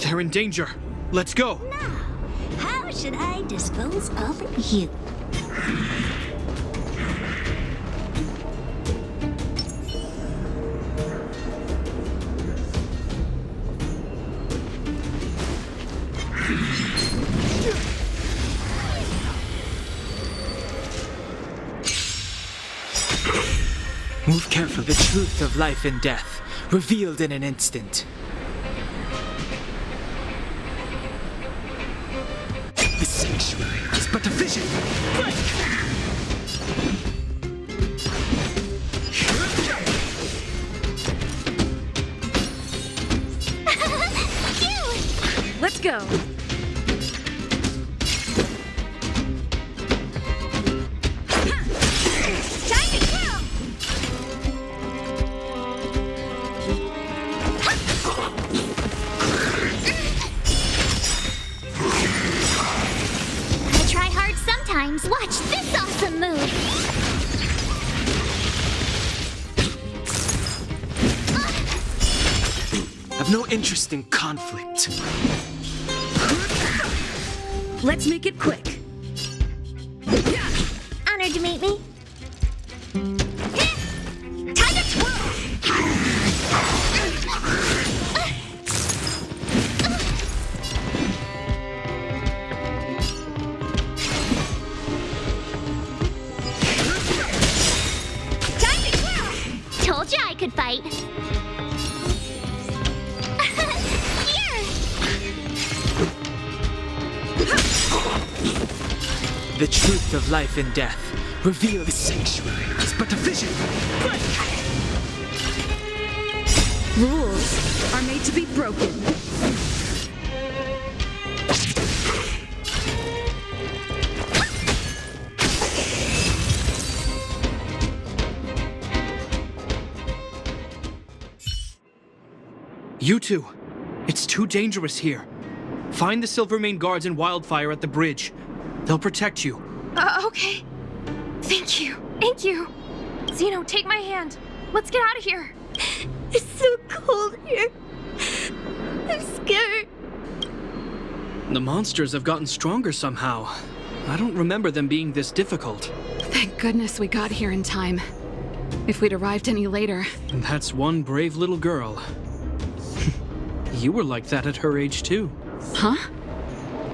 They're in danger. Let's go. Now, how should I dispose of you? Move carefully. The truth of life and death, revealed in an instant. The sanctuary is but a vision. Break! Let's go. Watch this awesome move! I've no interest in conflict. Let's make it quick. Honored to meet me. Time to twirl! Told you I could fight. Here! The truth of life and death, revealed. The sanctuary is but a vision. Break! Rules are made to be broken. You two, it's too dangerous here. Find the Silvermane guards and Wildfire at the bridge. They'll protect you. Okay. Thank you. Thank you. Zeno, take my hand. Let's get out of here. It's so cold here. I'm scared. The monsters have gotten stronger somehow. I don't remember them being this difficult. Thank goodness we got here in time. If we'd arrived any later... And that's one brave little girl. You were like that at her age, too. Huh?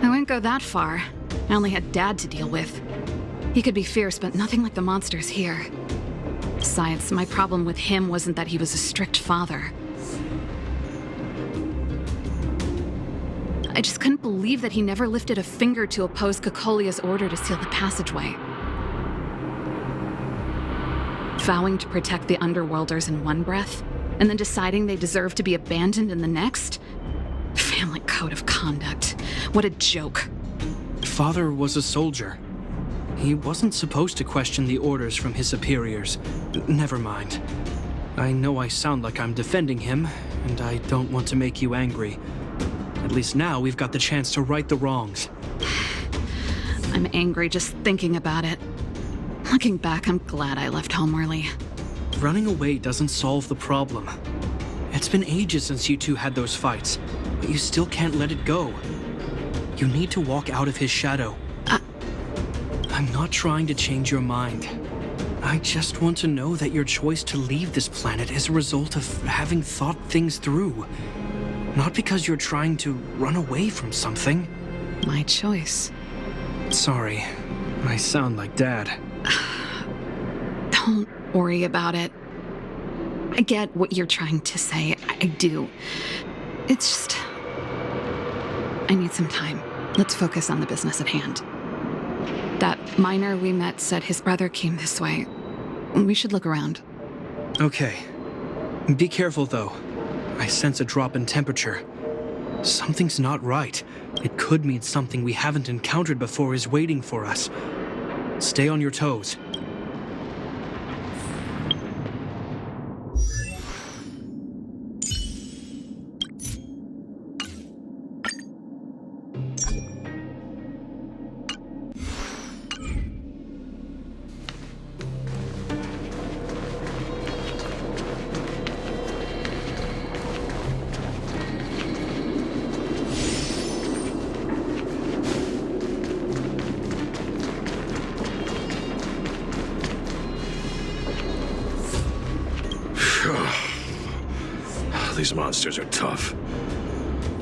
I wouldn't go that far. I only had Dad to deal with. He could be fierce, but nothing like the monsters here. Besides, my problem with him wasn't that he was a strict father. I just couldn't believe that he never lifted a finger to oppose Cocolia's order to seal the passageway. Vowing to protect the Underworlders in one breath, and then deciding they deserve to be abandoned in the next? Family code of conduct. What a joke. Father was a soldier. He wasn't supposed to question the orders from his superiors. Never mind. I know I sound like I'm defending him, and I don't want to make you angry. At least now we've got the chance to right the wrongs. I'm angry just thinking about it. Looking back, I'm glad I left home early. Running away doesn't solve the problem. It's been ages since you two had those fights, but you still can't let it go. You need to walk out of his shadow. I'm not trying to change your mind. I just want to know that your choice to leave this planet is a result of having thought things through. Not because you're trying to run away from something. My choice. Sorry, I sound like Dad. Don't worry about it. I get what you're trying to say. I do. It's just... I need some time. Let's focus on the business at hand. That miner we met said his brother came this way. We should look around. Okay. Be careful, though. I sense a drop in temperature. Something's not right. It could mean something we haven't encountered before is waiting for us. Stay on your toes. These monsters are tough.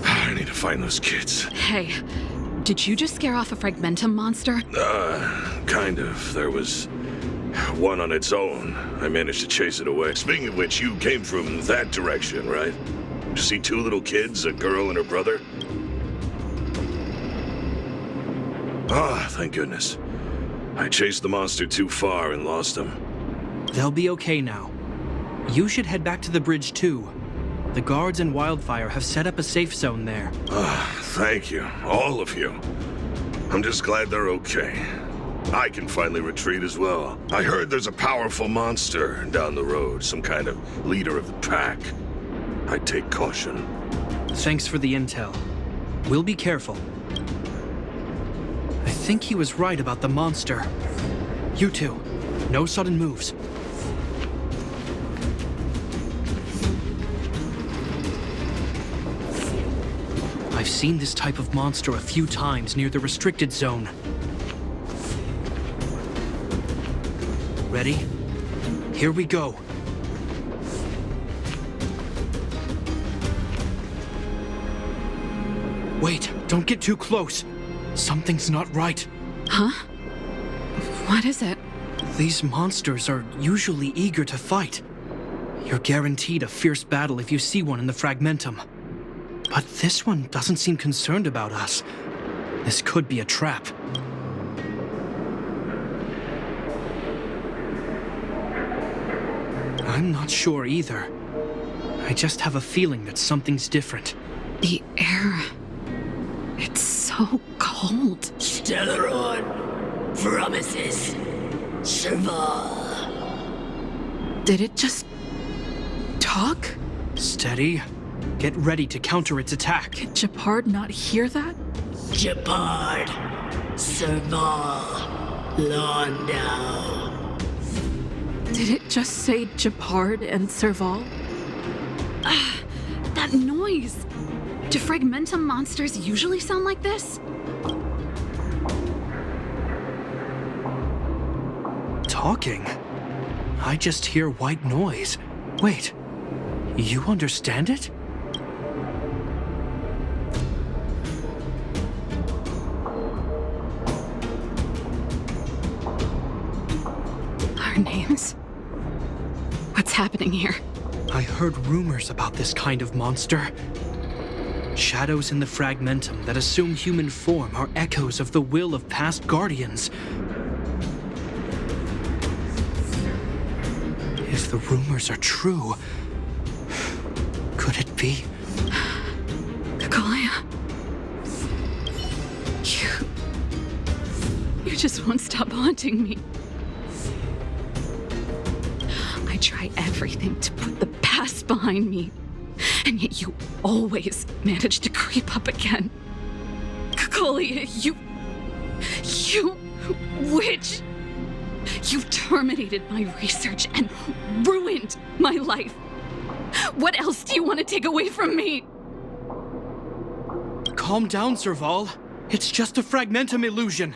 I need to find those kids. Hey, did you just scare off a Fragmentum monster? Kind of. There was one on its own. I managed to chase it away. Speaking of which, you came from that direction, right? You see two little kids, a girl and her brother? Ah, thank goodness. I chased the monster too far and lost him. They'll be okay now. You should head back to the bridge too. The guards and Wildfire have set up a safe zone there. Thank you, all of you. I'm just glad they're okay. I can finally retreat as well. I heard there's a powerful monster down the road, some kind of leader of the pack. I'd take caution. Thanks for the intel. We'll be careful. I think he was right about the monster. You two, no sudden moves. I've seen this type of monster a few times near the restricted zone. Ready? Here we go. Wait, don't get too close. Something's not right. Huh? What is it? These monsters are usually eager to fight. You're guaranteed a fierce battle if you see one in the Fragmentum. But this one doesn't seem concerned about us. This could be a trap. I'm not sure either. I just have a feeling that something's different. The air... It's so cold. Stellaron promises Serval. Did it just... talk? Steady. Get ready to counter its attack. Did Japard not hear that? Japard, Serval, Londo. Did it just say Japard and Serval? Ah, that noise! Do Fragmentum monsters usually sound like this? Talking? I just hear white noise. Wait, you understand it? Our names? What's happening here? I heard rumors about this kind of monster. Shadows in the Fragmentum that assume human form are echoes of the will of past guardians. If the rumors are true, could it be? Kakolia. You just won't stop haunting me. I try everything to put the past behind me, and yet you always manage to creep up again. Kakolia, you witch! You terminated my research and ruined my life. What else do you want to take away from me? Calm down, Serval. It's just a Fragmentum illusion.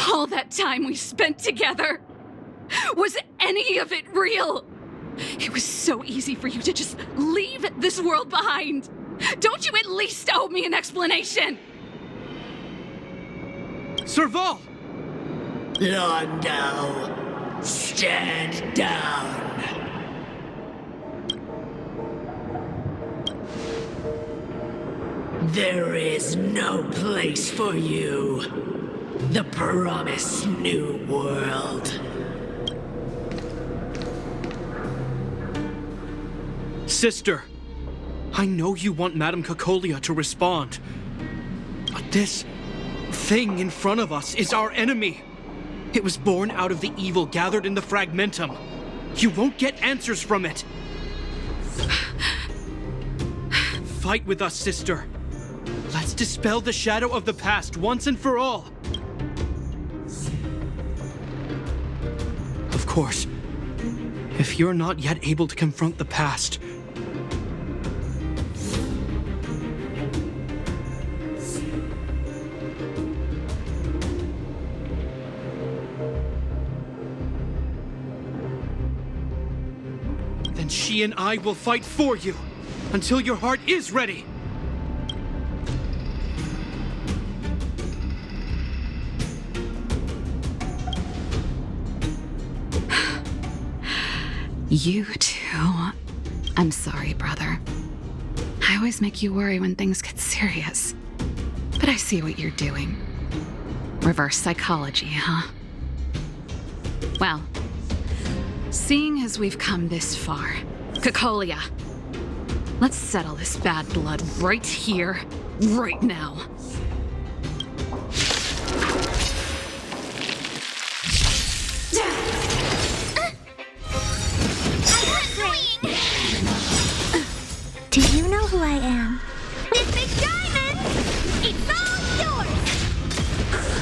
All that time we spent together, was any of it real? It was so easy for you to just leave this world behind. Don't you at least owe me an explanation? Serval! Londo, stand down. There is no place for you. The promised new world. Sister, I know you want Madame Kakolia to respond, but this thing in front of us is our enemy. It was born out of the evil gathered in the Fragmentum. You won't get answers from it. Fight with us, sister. Let's dispel the shadow of the past once and for all. Of course, if you're not yet able to confront the past, then she She and I will fight for you until your heart is ready. You too. I'm sorry, brother. I always make you worry when things get serious. But I see what you're doing. Reverse psychology, huh? Well, seeing as we've come this far, Cocolia, let's settle this bad blood right here, right now. Do you know who I am? This big diamond! It's all yours!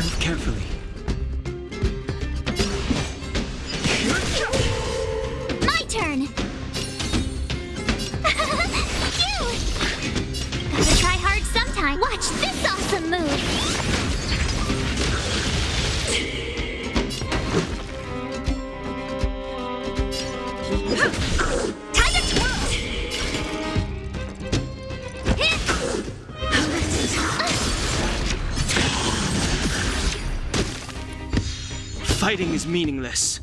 Move carefully. My turn! You! Gotta try hard sometime. Watch this awesome move! Tiger twirl! Hit! Fighting is meaningless.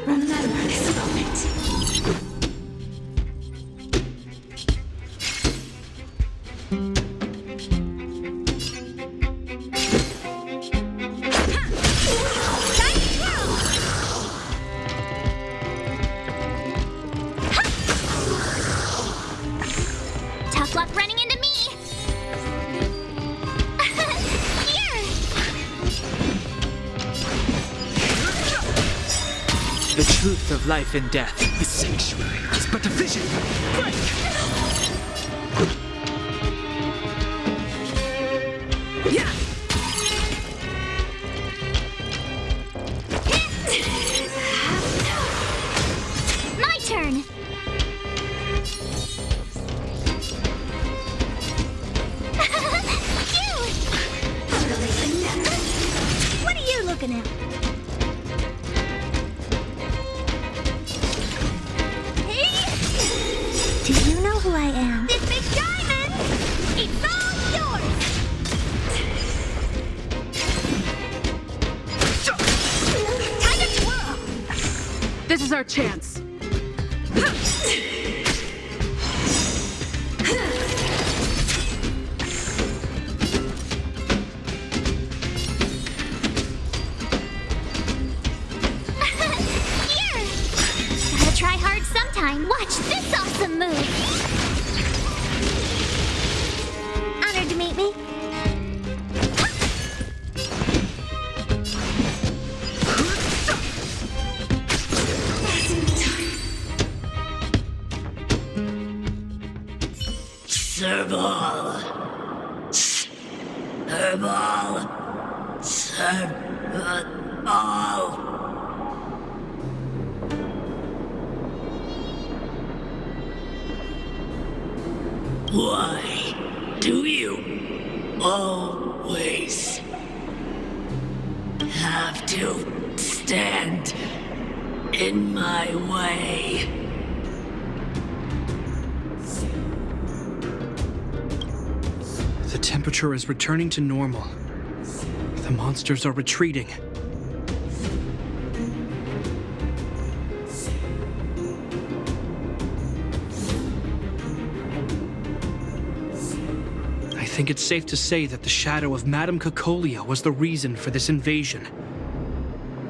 Remember this moment. Tiger twirl! Tough luck running into me! Here! The truth of life and death. The sanctuary is but a vision. My turn! You! What are you looking at? Hey! Do you know who I am? This big diamond! It's all yours! Tiger twirl! This is our chance. Here! Gotta try hard sometime. Watch this awesome move! Honored to meet me. Serval. Serval. Serval. Why do you always have to stand in my way? The temperature is returning to normal. The monsters are retreating. I think it's safe to say that the shadow of Madame Cocolia was the reason for this invasion.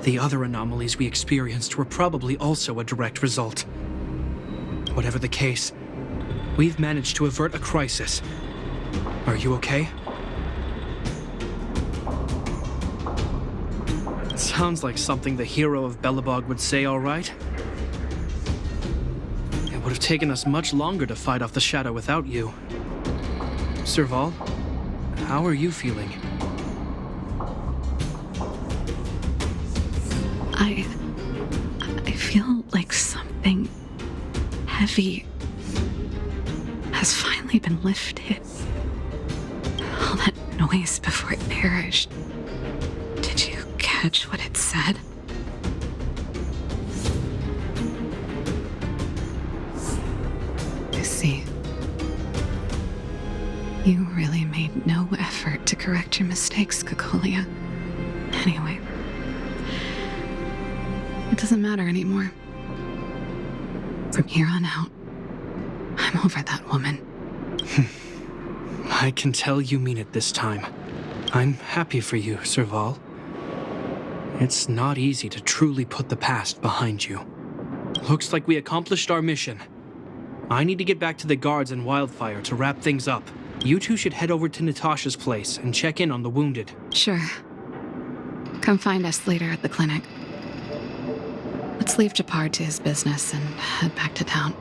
The other anomalies we experienced were probably also a direct result. Whatever the case, we've managed to avert a crisis. Are you okay? Sounds like something the hero of Belobog would say, all right? It would have taken us much longer to fight off the shadow without you. Serval, how are you feeling? I feel like something heavy has finally been lifted. All that noise before it perished. Did you catch catch what it said? I see. You really made no effort to correct your mistakes, Kokolia. Anyway, it doesn't matter anymore. From here on out, I'm over that woman. I can tell you mean it this time. I'm happy for you, Serval. It's not easy to truly put the past behind you. Looks like we accomplished our mission. I need to get back to the guards and Wildfire to wrap things up. You two should head over to Natasha's place and check in on the wounded. Sure. Come find us later at the clinic. Let's leave Japar to his business and head back to town.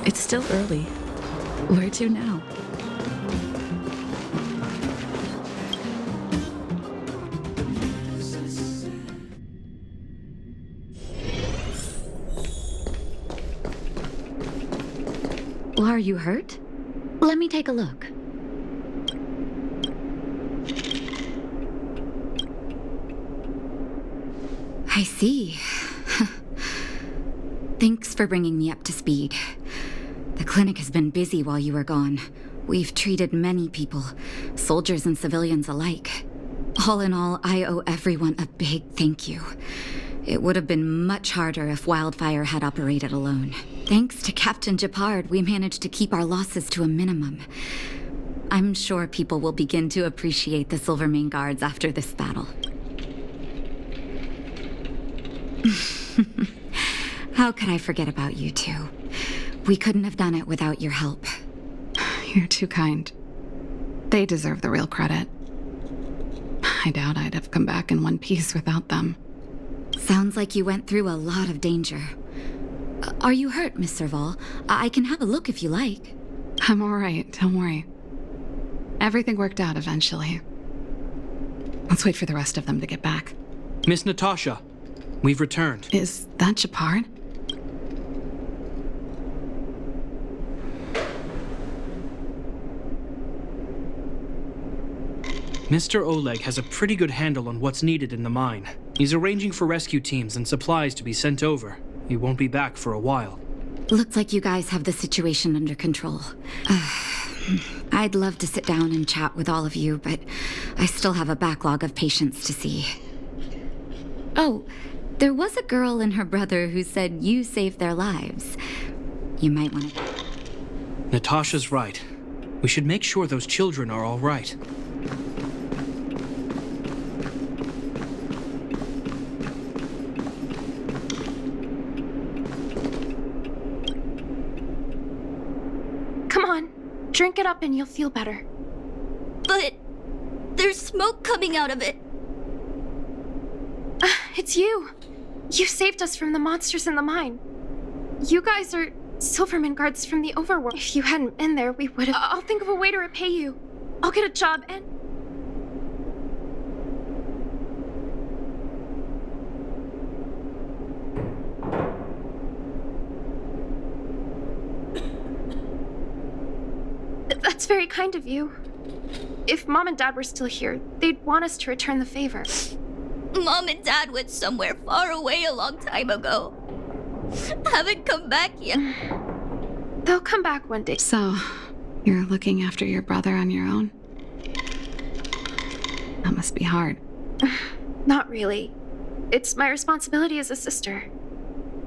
It's still early. Where to now? Are you hurt? Let me take a look. I see. Thanks for bringing me up to speed. The clinic has been busy while you were gone. We've treated many people, soldiers and civilians alike. All in all, I owe everyone a big thank you. It would have been much harder if Wildfire had operated alone. Thanks to Captain Japard, we managed to keep our losses to a minimum. I'm sure people will begin to appreciate the Silvermane Guards after this battle. How could I forget about you two? We couldn't have done it without your help. You're too kind. They deserve the real credit. I doubt I'd have come back in one piece without them. Sounds like you went through a lot of danger. Are you hurt, Miss Serval? I can have a look if you like. I'm all right, don't worry. Everything worked out eventually. Let's wait for the rest of them to get back. Miss Natasha, we've returned. Is that Japard? Mr. Oleg has a pretty good handle on what's needed in the mine. He's arranging for rescue teams and supplies to be sent over. He won't be back for a while. Looks like you guys have the situation under control. I'd love to sit down and chat with all of you, but I still have a backlog of patients to see. Oh, there was a girl and her brother who said you saved their lives. You might want to... Natasha's right. We should make sure those children are all right. Drink it up and you'll feel better. But there's smoke coming out of it. It's you. You saved us from the monsters in the mine. You guys are Silvermane Guards from the overworld. If you hadn't been there, we would have... I'll think of a way to repay you. I'll get a job and... That's very kind of you. If Mom and Dad were still here, they'd want us to return the favor. Mom and Dad went somewhere far away a long time ago. Haven't come back yet. They'll come back one day. So, you're looking after your brother on your own? That must be hard. Not really. It's my responsibility as a sister.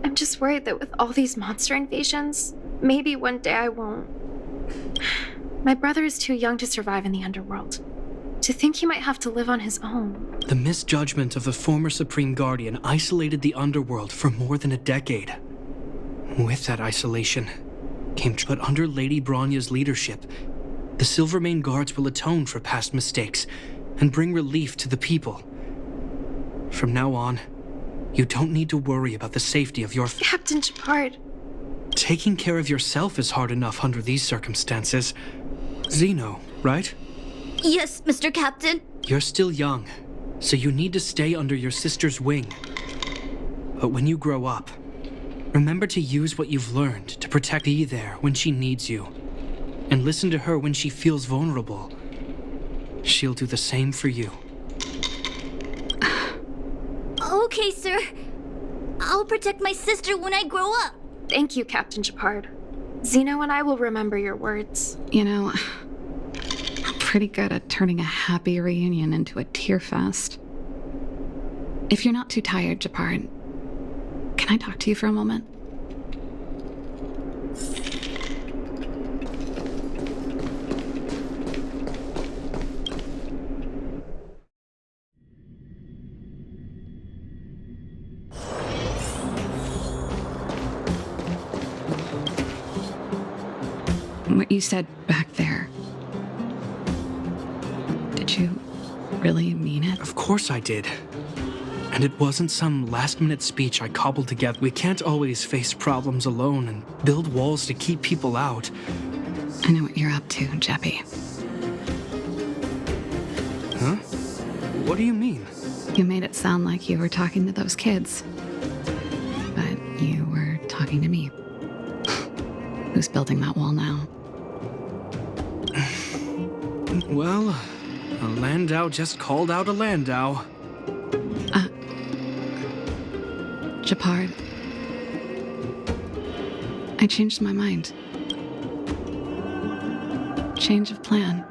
I'm just worried that with all these monster invasions, maybe one day I won't. My brother is too young to survive in the underworld. To think he might have to live on his own. The misjudgment of the former Supreme Guardian isolated the underworld for more than a decade. With that isolation came... But under Lady Bronya's leadership, the Silvermane Guards will atone for past mistakes and bring relief to the people. From now on, you don't need to worry about the safety of your Captain Shepard. Taking care of yourself is hard enough under these circumstances. Zeno, right? Yes, Mr. Captain. You're still young, so you need to stay under your sister's wing. But when you grow up, remember to use what you've learned to protect her there when she needs you. And listen to her when she feels vulnerable. She'll do the same for you. Okay, sir. I'll protect my sister when I grow up. Thank you, Captain Shepard. Zeno and I will remember your words. You know, I'm pretty good at turning a happy reunion into a tear fest. If you're not too tired, Shepard, can I talk to you for a moment? What you said back there, did you really mean it? Of course I did. And it wasn't some last-minute speech I cobbled together. We can't always face problems alone and build walls to keep people out. I know what you're up to, Jeppy. Huh? What do you mean? You made it sound like you were talking to those kids. But you were talking to me. Who's building that wall now? Well, a Landau just called out a Landau. Shepard, I changed my mind. Change of plan.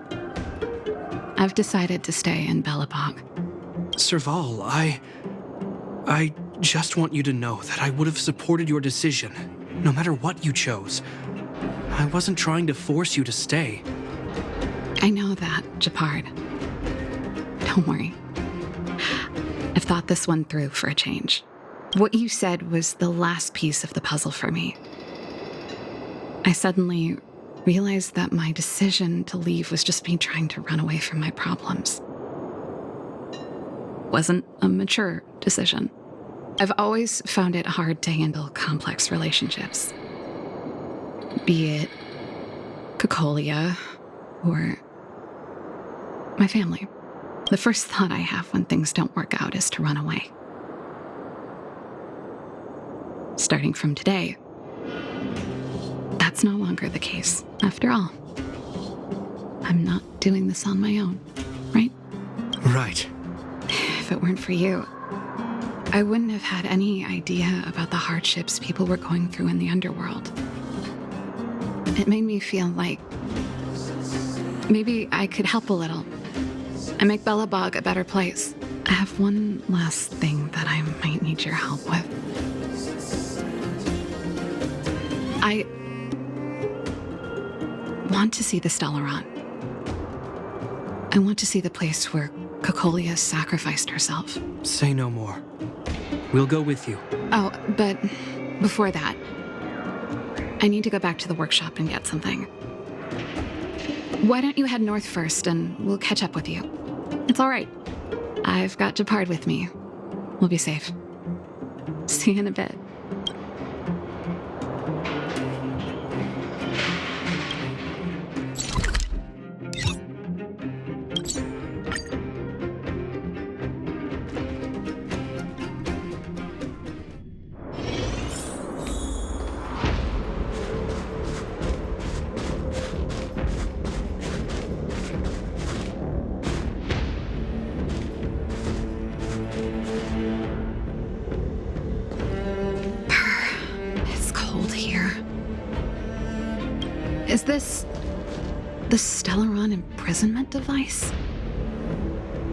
I've decided to stay in Belobog. Serval, I just want you to know that I would have supported your decision, no matter what you chose. I wasn't trying to force you to stay. I know that, Shepard. Don't worry. I've thought this one through for a change. What you said was the last piece of the puzzle for me. I suddenly realized that my decision to leave was just me trying to run away from my problems. Wasn't a mature decision. I've always found it hard to handle complex relationships. Be it Cocolia or my family. The first thought I have when things don't work out is to run away. Starting from today, that's no longer the case. After all, I'm not doing this on my own, right? Right. If it weren't for you, I wouldn't have had any idea about the hardships people were going through in the underworld. It made me feel like maybe I could help a little and make Belobog a better place. I have one last thing that I might need your help with. I want to see the Stellaron. I want to see the place where Cocolia sacrificed herself. Say no more. We'll go with you. Oh, but before that, I need to go back to the workshop and get something. Why don't you head north first and we'll catch up with you? It's all right. I've got Shepard with me. We'll be safe. See you in a bit. Is this the Stellaron imprisonment device?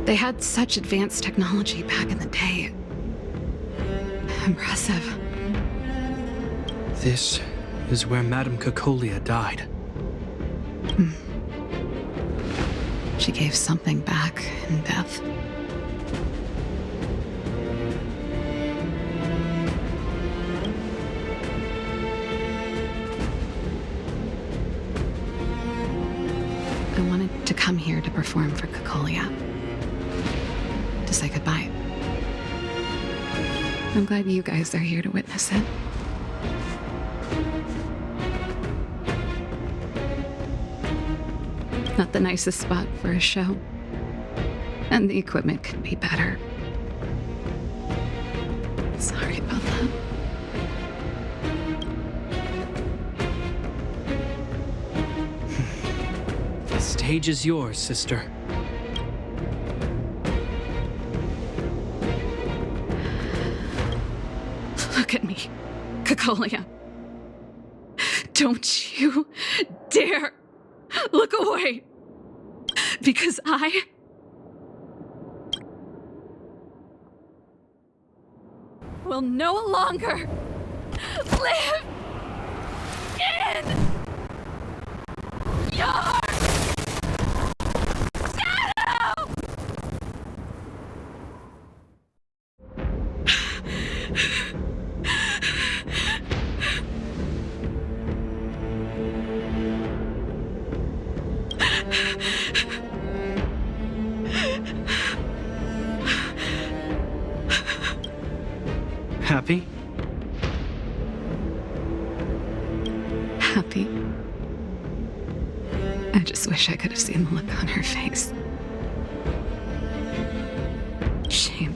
They had such advanced technology back in the day. Impressive. This is where Madame Cocolia died. She gave something back in death. I wanted to come here to perform for Cocolia. to say goodbye. I'm glad you guys are here to witness it. Not the nicest spot for a show. And the equipment could be better. Sorry about that. The stage is yours, sister. Look at me, Cacolia. Don't you dare look away. Because I will no longer live in your shadow! Happy? Happy. I just wish I could have seen the look on her face. Shame.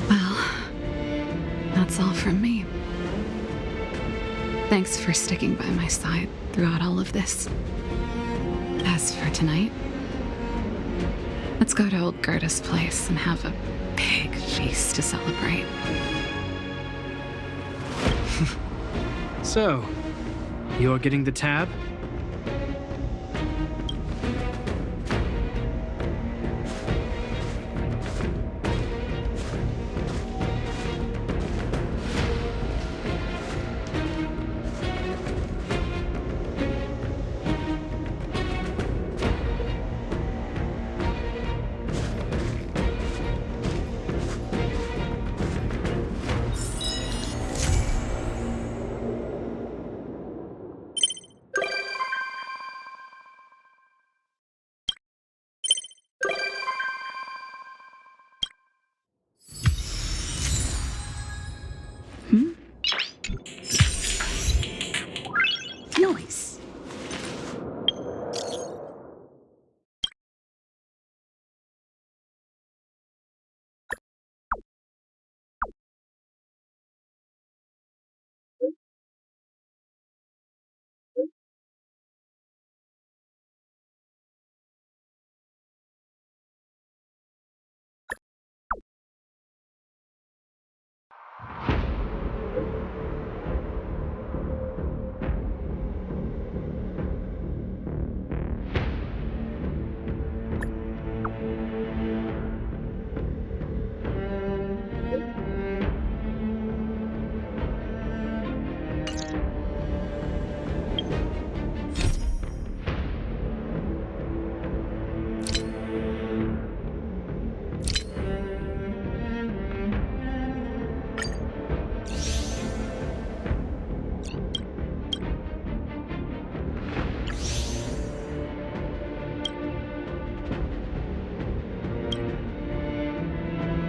Well, that's all from me. Thanks for sticking by my side throughout all of this. As for tonight, let's go to old Gerda's place and have a big feast to celebrate. So, you're getting the tab?